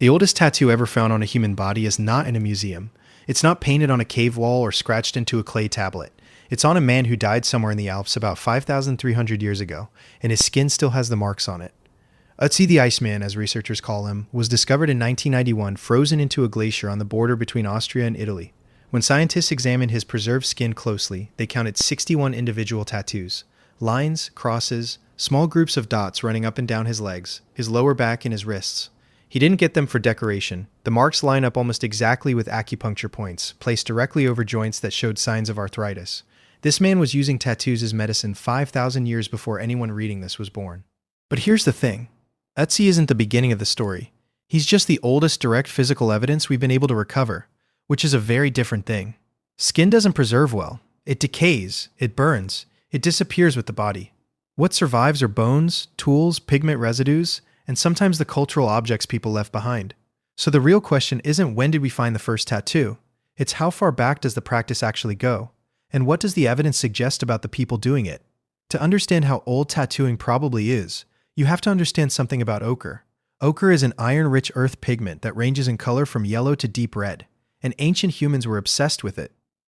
The oldest tattoo ever found on a human body is not in a museum. It's not painted on a cave wall or scratched into a clay tablet. It's on a man who died somewhere in the Alps about 5,300 years ago, and his skin still has the marks on it. Ötzi the Iceman, as researchers call him, was discovered in 1991 frozen into a glacier on the border between Austria and Italy. When scientists examined his preserved skin closely, they counted 61 individual tattoos. Lines, crosses, small groups of dots running up and down his legs, his lower back, and his wrists. He didn't get them for decoration. The marks line up almost exactly with acupuncture points, placed directly over joints that showed signs of arthritis. This man was using tattoos as medicine 5,000 years before anyone reading this was born. But here's the thing. Ötzi isn't the beginning of the story. He's just the oldest direct physical evidence we've been able to recover, which is a very different thing. Skin doesn't preserve well. It decays, it burns, it disappears with the body. What survives are bones, tools, pigment residues, and sometimes the cultural objects people left behind. So the real question isn't when did we find the first tattoo, it's how far back does the practice actually go, and what does the evidence suggest about the people doing it? To understand how old tattooing probably is, you have to understand something about ochre. Ochre is an iron-rich earth pigment that ranges in color from yellow to deep red, and ancient humans were obsessed with it.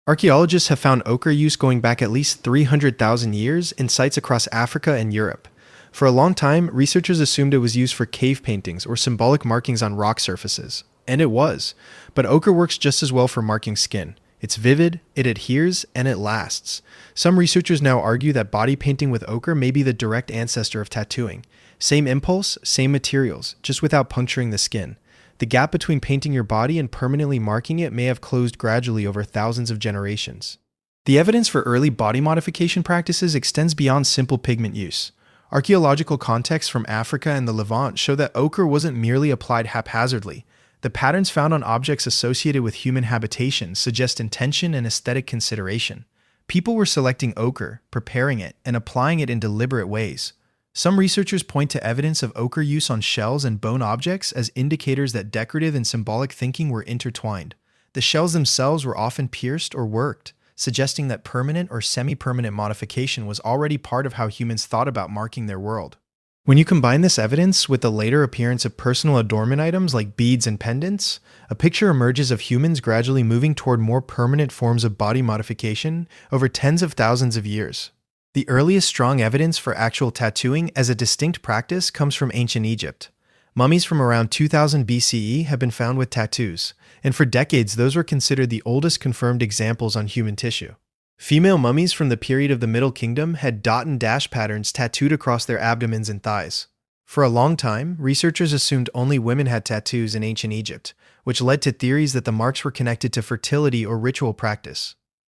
Archaeologists have found ochre use going back at least 300,000 years in sites across Africa and Europe. For a long time, researchers assumed it was used for cave paintings or symbolic markings on rock surfaces. And it was. But ochre works just as well for marking skin. It's vivid, it adheres, and it lasts. Some researchers now argue that body painting with ochre may be the direct ancestor of tattooing. Same impulse, same materials, just without puncturing the skin. The gap between painting your body and permanently marking it may have closed gradually over thousands of generations. The evidence for early body modification practices extends beyond simple pigment use. Archaeological contexts from Africa and the Levant show that ochre wasn't merely applied haphazardly. The patterns found on objects associated with human habitation suggest intention and aesthetic consideration. People were selecting ochre, preparing it, and applying it in deliberate ways. Some researchers point to evidence of ochre use on shells and bone objects as indicators that decorative and symbolic thinking were intertwined. The shells themselves were often pierced or worked, suggesting that permanent or semi-permanent modification was already part of how humans thought about marking their world. When you combine this evidence with the later appearance of personal adornment items like beads and pendants, a picture emerges of humans gradually moving toward more permanent forms of body modification over tens of thousands of years. The earliest strong evidence for actual tattooing as a distinct practice comes from ancient Egypt. Mummies from around 2000 BCE have been found with tattoos, and for decades those were considered the oldest confirmed examples on human tissue. Female mummies from the period of the Middle Kingdom had dot and dash patterns tattooed across their abdomens and thighs. For a long time, researchers assumed only women had tattoos in ancient Egypt, which led to theories that the marks were connected to fertility or ritual practice.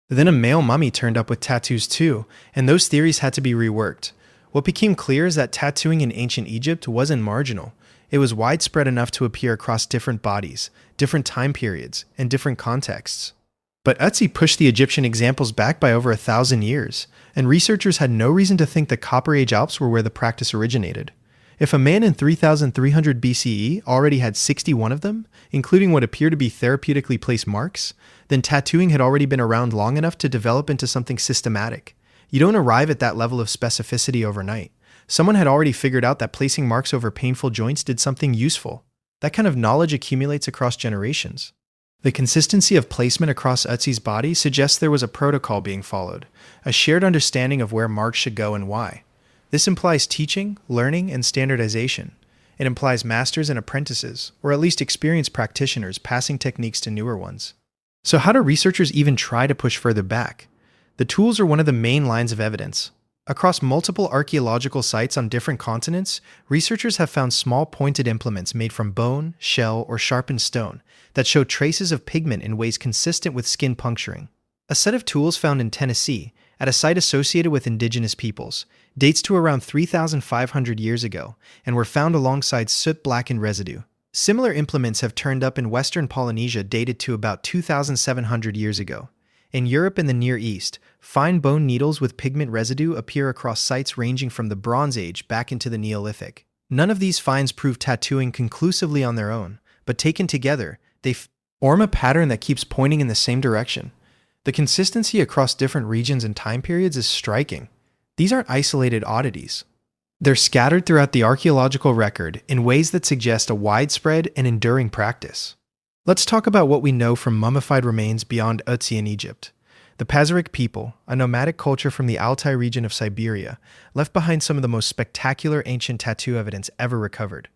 Then a male mummy turned up with tattoos too, and those theories had to be reworked. What became clear is that tattooing in ancient Egypt wasn't marginal. It was widespread enough to appear across different bodies, different time periods, and different contexts. But Ötzi pushed the Egyptian examples back by over 1,000 years, and researchers had no reason to think the Copper Age Alps were where the practice originated. If a man in 3,300 BCE already had 61 of them, including what appear to be therapeutically placed marks, then tattooing had already been around long enough to develop into something systematic. You don't arrive at that level of specificity overnight. Someone had already figured out that placing marks over painful joints did something useful. That kind of knowledge accumulates across generations. The consistency of placement across Ötzi's body suggests there was a protocol being followed, a shared understanding of where marks should go and why. This implies teaching, learning, and standardization. It implies masters and apprentices, or at least experienced practitioners passing techniques to newer ones. So how do researchers even try to push further back? The tools are one of the main lines of evidence. Across multiple archaeological sites on different continents, researchers have found small pointed implements made from bone, shell, or sharpened stone that show traces of pigment in ways consistent with skin puncturing. A set of tools found in Tennessee, at a site associated with indigenous peoples, dates to around 3,500 years ago and were found alongside soot-blackened residue. Similar implements have turned up in Western Polynesia dated to about 2,700 years ago. In Europe and the Near East, fine bone needles with pigment residue appear across sites ranging from the Bronze Age back into the Neolithic. None of these finds prove tattooing conclusively on their own, but taken together, they form a pattern that keeps pointing in the same direction. The consistency across different regions and time periods is striking. These aren't isolated oddities. They're scattered throughout the archaeological record in ways that suggest a widespread and enduring practice. Let's talk about what we know from mummified remains beyond Ötzi in Egypt. The prehistoric people, a nomadic culture from the Altai region of Siberia, left behind some of the most spectacular ancient tattoo evidence ever recovered.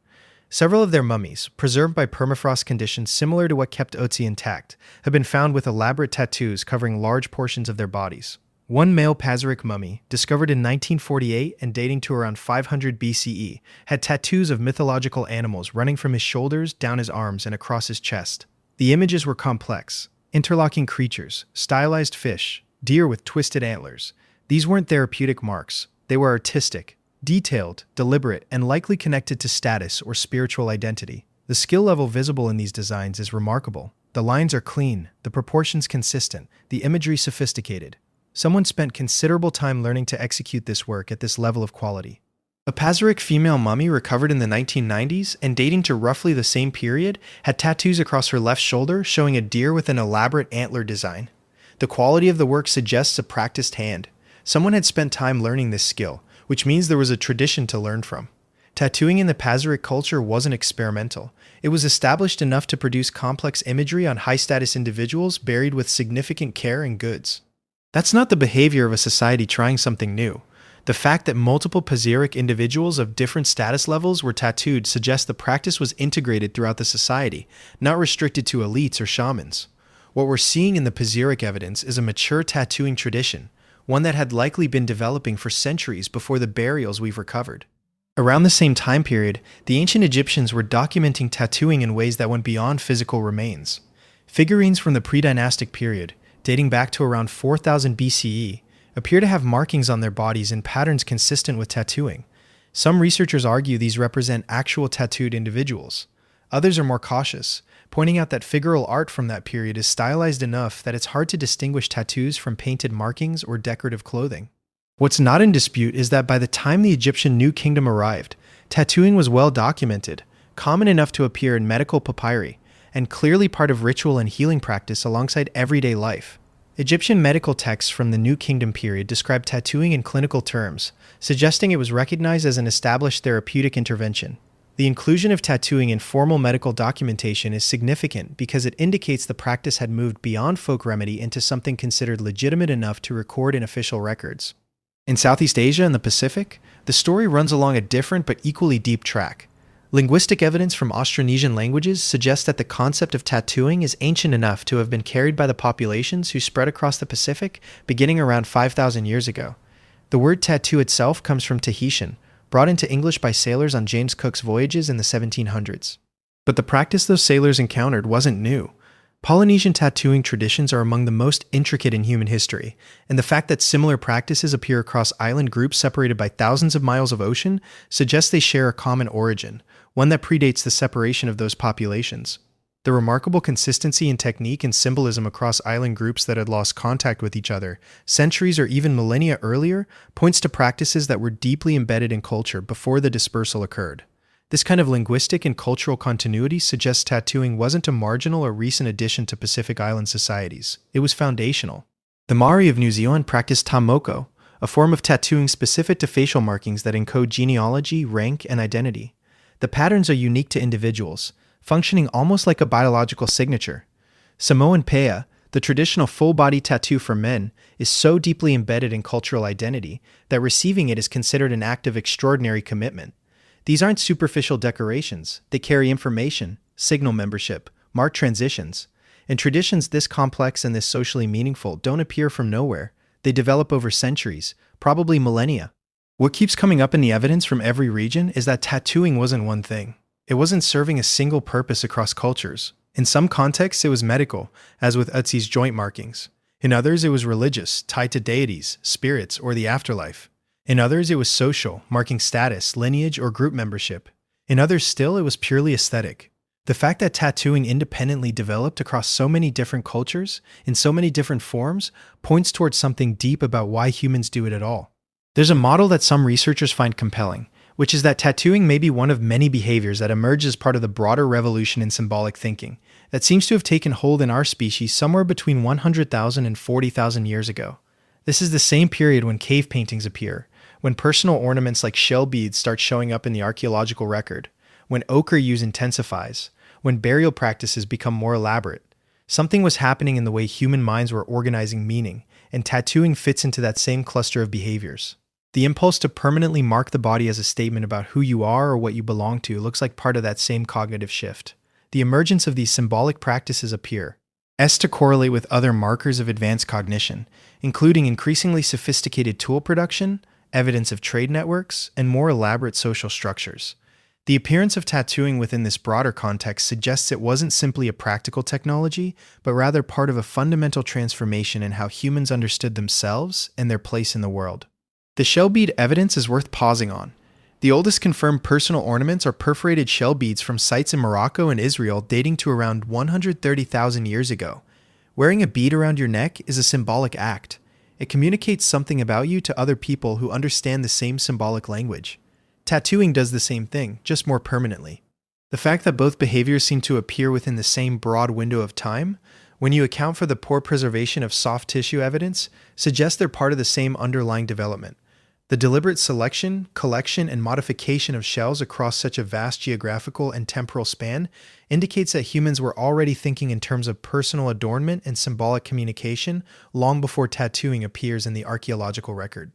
Several of their mummies, preserved by permafrost conditions similar to what kept Ötzi intact, have been found with elaborate tattoos covering large portions of their bodies. One male prehistoric mummy, discovered in 1948 and dating to around 500 BCE, had tattoos of mythological animals running from his shoulders, down his arms, and across his chest. The images were complex. Interlocking creatures, stylized fish, deer with twisted antlers. These weren't therapeutic marks. They were artistic, detailed, deliberate, and likely connected to status or spiritual identity. The skill level visible in these designs is remarkable. The lines are clean, the proportions consistent, the imagery sophisticated. Someone spent considerable time learning to execute this work at this level of quality. A prehistoric female mummy recovered in the 1990s and dating to roughly the same period had tattoos across her left shoulder showing a deer with an elaborate antler design. The quality of the work suggests a practiced hand. Someone had spent time learning this skill, which means there was a tradition to learn from. Tattooing in the prehistoric culture wasn't experimental. It was established enough to produce complex imagery on high-status individuals buried with significant care and goods. That's not the behavior of a society trying something new. The fact that multiple prehistoric individuals of different status levels were tattooed suggests the practice was integrated throughout the society, not restricted to elites or shamans. What we're seeing in the prehistoric evidence is a mature tattooing tradition, one that had likely been developing for centuries before the burials we've recovered. Around the same time period, the ancient Egyptians were documenting tattooing in ways that went beyond physical remains. Figurines from the pre-dynastic period, dating back to around 4000 BCE, appear to have markings on their bodies in patterns consistent with tattooing. Some researchers argue these represent actual tattooed individuals. Others are more cautious, pointing out that figural art from that period is stylized enough that it's hard to distinguish tattoos from painted markings or decorative clothing. What's not in dispute is that by the time the Egyptian New Kingdom arrived, tattooing was well documented, common enough to appear in medical papyri, and clearly part of ritual and healing practice alongside everyday life. Egyptian medical texts from the New Kingdom period describe tattooing in clinical terms, suggesting it was recognized as an established therapeutic intervention. The inclusion of tattooing in formal medical documentation is significant because it indicates the practice had moved beyond folk remedy into something considered legitimate enough to record in official records. In Southeast Asia and the Pacific, the story runs along a different but equally deep track. Linguistic evidence from Austronesian languages suggests that the concept of tattooing is ancient enough to have been carried by the populations who spread across the Pacific beginning around 5,000 years ago. The word tattoo itself comes from Tahitian, brought into English by sailors on James Cook's voyages in the 1700s. But the practice those sailors encountered wasn't new. Polynesian tattooing traditions are among the most intricate in human history, and the fact that similar practices appear across island groups separated by thousands of miles of ocean suggests they share a common origin, one that predates the separation of those populations. The remarkable consistency in technique and symbolism across island groups that had lost contact with each other centuries or even millennia earlier points to practices that were deeply embedded in culture before the dispersal occurred. This kind of linguistic and cultural continuity suggests tattooing wasn't a marginal or recent addition to Pacific Island societies. It was foundational. The Maori of New Zealand practiced tamoko, a form of tattooing specific to facial markings that encode genealogy, rank, and identity. The patterns are unique to individuals, functioning almost like a biological signature. Samoan pea, the traditional full-body tattoo for men, is so deeply embedded in cultural identity that receiving it is considered an act of extraordinary commitment. These aren't superficial decorations. They carry information, signal membership, mark transitions. And traditions this complex and this socially meaningful don't appear from nowhere. They develop over centuries, probably millennia. What keeps coming up in the evidence from every region is that tattooing wasn't one thing. It wasn't serving a single purpose across cultures. In some contexts, it was medical, as with Ötzi's joint markings. In others, it was religious, tied to deities, spirits, or the afterlife. In others, it was social, marking status, lineage, or group membership. In others still, it was purely aesthetic. The fact that tattooing independently developed across so many different cultures, in so many different forms, points towards something deep about why humans do it at all. There's a model that some researchers find compelling, which is that tattooing may be one of many behaviors that emerge as part of the broader revolution in symbolic thinking that seems to have taken hold in our species somewhere between 100,000 and 40,000 years ago. This is the same period when cave paintings appear, when personal ornaments like shell beads start showing up in the archaeological record, when ochre use intensifies, when burial practices become more elaborate. Something was happening in the way human minds were organizing meaning, and tattooing fits into that same cluster of behaviors. The impulse to permanently mark the body as a statement about who you are or what you belong to looks like part of that same cognitive shift. The emergence of these symbolic practices appear to correlate with other markers of advanced cognition, including increasingly sophisticated tool production, evidence of trade networks, and more elaborate social structures. The appearance of tattooing within this broader context suggests it wasn't simply a practical technology, but rather part of a fundamental transformation in how humans understood themselves and their place in the world. The shell bead evidence is worth pausing on. The oldest confirmed personal ornaments are perforated shell beads from sites in Morocco and Israel dating to around 130,000 years ago. Wearing a bead around your neck is a symbolic act. It communicates something about you to other people who understand the same symbolic language. Tattooing does the same thing, just more permanently. The fact that both behaviors seem to appear within the same broad window of time, when you account for the poor preservation of soft tissue evidence, suggests they're part of the same underlying development. The deliberate selection, collection, and modification of shells across such a vast geographical and temporal span indicates that humans were already thinking in terms of personal adornment and symbolic communication long before tattooing appears in the archaeological record.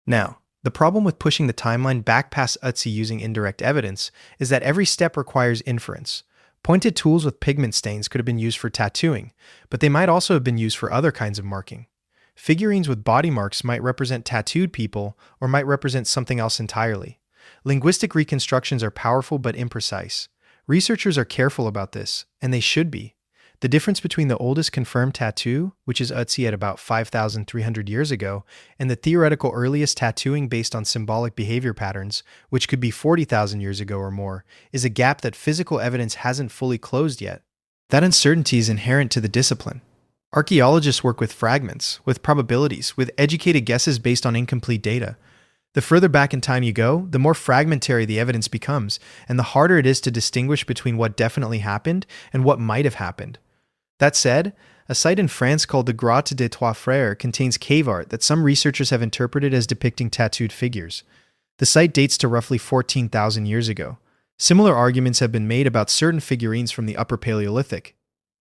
Now, the problem with pushing the timeline back past Ötzi using indirect evidence is that every step requires inference. Pointed tools with pigment stains could have been used for tattooing, but they might also have been used for other kinds of marking. Figurines with body marks might represent tattooed people or might represent something else entirely. Linguistic reconstructions are powerful but imprecise. Researchers are careful about this, and they should be. The difference between the oldest confirmed tattoo, which is Ötzi at about 5,300 years ago, and the theoretical earliest tattooing based on symbolic behavior patterns, which could be 40,000 years ago or more, is a gap that physical evidence hasn't fully closed yet. That uncertainty is inherent to the discipline. Archaeologists work with fragments, with probabilities, with educated guesses based on incomplete data. The further back in time you go, the more fragmentary the evidence becomes, and the harder it is to distinguish between what definitely happened and what might have happened. That said, a site in France called the Grotte des Trois Frères contains cave art that some researchers have interpreted as depicting tattooed figures. The site dates to roughly 14,000 years ago. Similar arguments have been made about certain figurines from the Upper Paleolithic.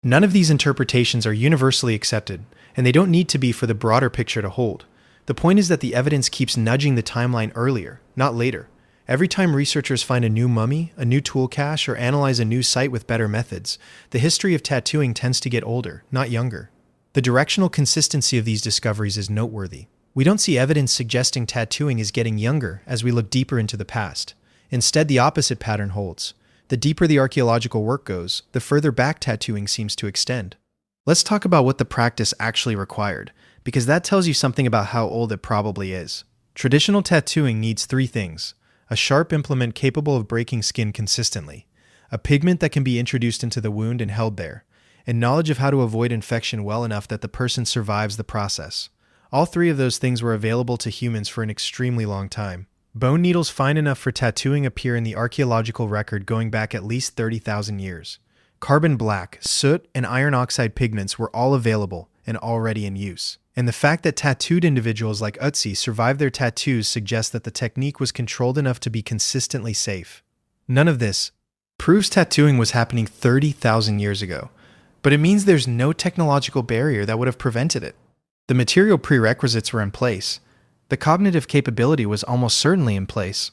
None of these interpretations are universally accepted, and they don't need to be for the broader picture to hold. The point is that the evidence keeps nudging the timeline earlier, not later. Every time researchers find a new mummy, a new tool cache, or analyze a new site with better methods, the history of tattooing tends to get older, not younger. The directional consistency of these discoveries is noteworthy. We don't see evidence suggesting tattooing is getting younger as we look deeper into the past. Instead, the opposite pattern holds. The deeper the archaeological work goes, the further back tattooing seems to extend. Let's talk about what the practice actually required, because that tells you something about how old it probably is. Traditional tattooing needs three things: a sharp implement capable of breaking skin consistently, a pigment that can be introduced into the wound and held there, and knowledge of how to avoid infection well enough that the person survives the process. All three of those things were available to humans for an extremely long time. Bone needles fine enough for tattooing appear in the archaeological record going back at least 30,000 years. Carbon black, soot, and iron oxide pigments were all available and already in use. And the fact that tattooed individuals like Ötzi survived their tattoos suggests that the technique was controlled enough to be consistently safe. None of this proves tattooing was happening 30,000 years ago, but it means there's no technological barrier that would have prevented it. The material prerequisites were in place. The cognitive capability was almost certainly in place.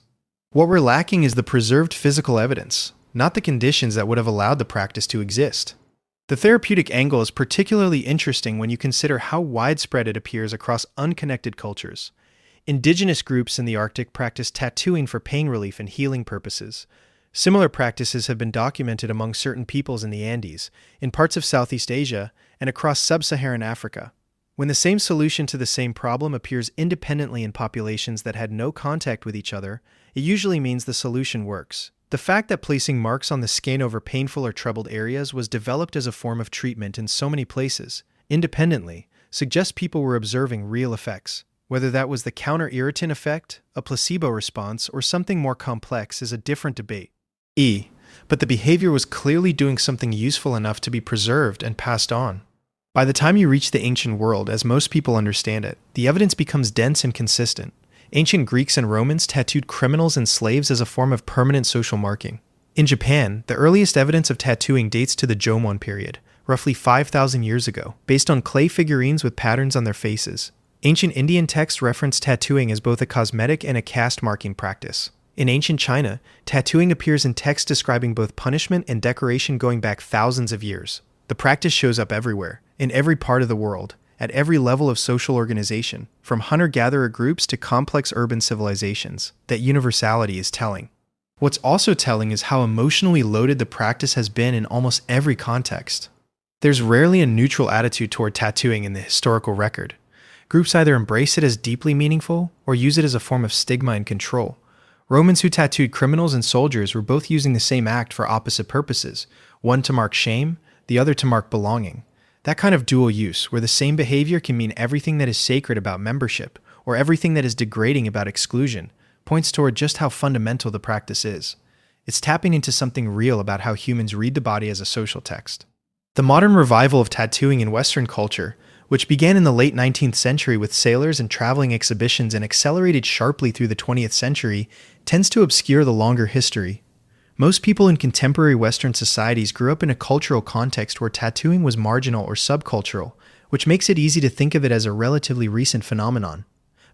What we're lacking is the preserved physical evidence, not the conditions that would have allowed the practice to exist. The therapeutic angle is particularly interesting when you consider how widespread it appears across unconnected cultures. Indigenous groups in the Arctic practice tattooing for pain relief and healing purposes. Similar practices have been documented among certain peoples in the Andes, in parts of Southeast Asia, and across sub-Saharan Africa. When the same solution to the same problem appears independently in populations that had no contact with each other, it usually means the solution works. The fact that placing marks on the skin over painful or troubled areas was developed as a form of treatment in so many places, independently, suggests people were observing real effects. Whether that was the counter-irritant effect, a placebo response, or something more complex is a different debate. But the behavior was clearly doing something useful enough to be preserved and passed on. By the time you reach the ancient world, as most people understand it, the evidence becomes dense and consistent. Ancient Greeks and Romans tattooed criminals and slaves as a form of permanent social marking. In Japan, the earliest evidence of tattooing dates to the Jomon period, roughly 5,000 years ago, based on clay figurines with patterns on their faces. Ancient Indian texts reference tattooing as both a cosmetic and a caste marking practice. In ancient China, tattooing appears in texts describing both punishment and decoration going back thousands of years. The practice shows up everywhere, in every part of the world, at every level of social organization, from hunter-gatherer groups to complex urban civilizations. That universality is telling. What's also telling is how emotionally loaded the practice has been in almost every context. There's rarely a neutral attitude toward tattooing in the historical record. Groups either embrace it as deeply meaningful or use it as a form of stigma and control. Romans who tattooed criminals and soldiers were both using the same act for opposite purposes, one to mark shame, the other to mark belonging. That kind of dual use, where the same behavior can mean everything that is sacred about membership or everything that is degrading about exclusion, points toward just how fundamental the practice is. It's tapping into something real about how humans read the body as a social text. The modern revival of tattooing in Western culture, which began in the late 19th century with sailors and traveling exhibitions and accelerated sharply through the 20th century, tends to obscure the longer history. Most people in contemporary Western societies grew up in a cultural context where tattooing was marginal or subcultural, which makes it easy to think of it as a relatively recent phenomenon.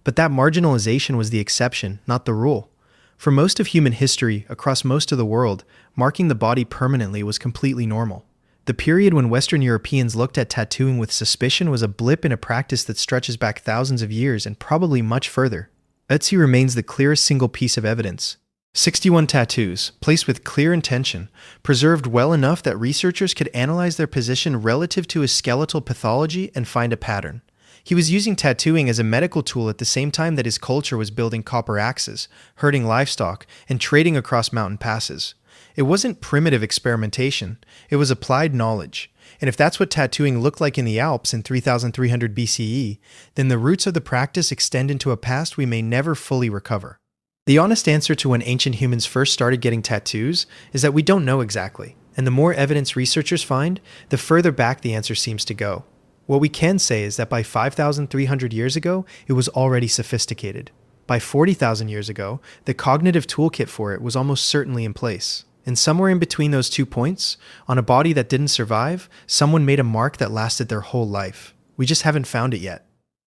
But that marginalization was the exception, not the rule. For most of human history, across most of the world, marking the body permanently was completely normal. The period when Western Europeans looked at tattooing with suspicion was a blip in a practice that stretches back thousands of years and probably much further. Ötzi remains the clearest single piece of evidence. 61 tattoos, placed with clear intention, preserved well enough that researchers could analyze their position relative to his skeletal pathology and find a pattern. He was using tattooing as a medical tool at the same time that his culture was building copper axes, herding livestock, and trading across mountain passes. It wasn't primitive experimentation, it was applied knowledge. And if that's what tattooing looked like in the Alps in 3300 BCE, then the roots of the practice extend into a past we may never fully recover. The honest answer to when ancient humans first started getting tattoos is that we don't know exactly, and the more evidence researchers find, the further back the answer seems to go. What we can say is that by 5,300 years ago, it was already sophisticated. By 40,000 years ago, the cognitive toolkit for it was almost certainly in place. And somewhere in between those 2 points, on a body that didn't survive, someone made a mark that lasted their whole life. We just haven't found it yet.